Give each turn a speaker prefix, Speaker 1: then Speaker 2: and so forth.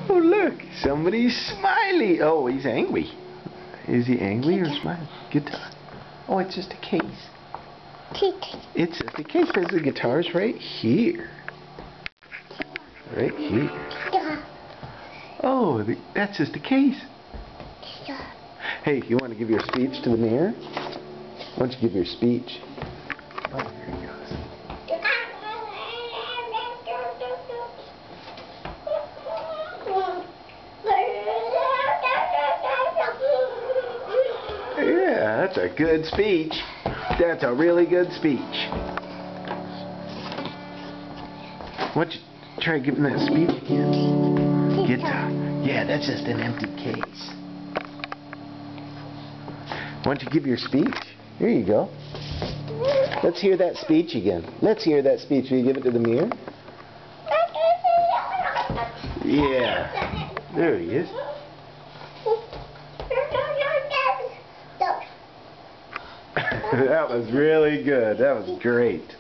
Speaker 1: Oh, look, somebody's smiling. Oh, he's angry. Is he angry or smiling? Guitar. Oh, it's just a case. It's just a case because the guitar's right here. Right here. Oh, that's just a case. Hey, you want to give your speech to the mirror? Why don't you give your speech? Oh, here he goes. Yeah, that's a good speech. That's a really good speech. Why don't you try giving that speech again? Guitar. Yeah, that's just an empty case. Why don't you give your speech? Here you go. Let's hear that speech again. Let's hear that speech. Will you give it to the mirror? Yeah. There he is. That was really good. That was great.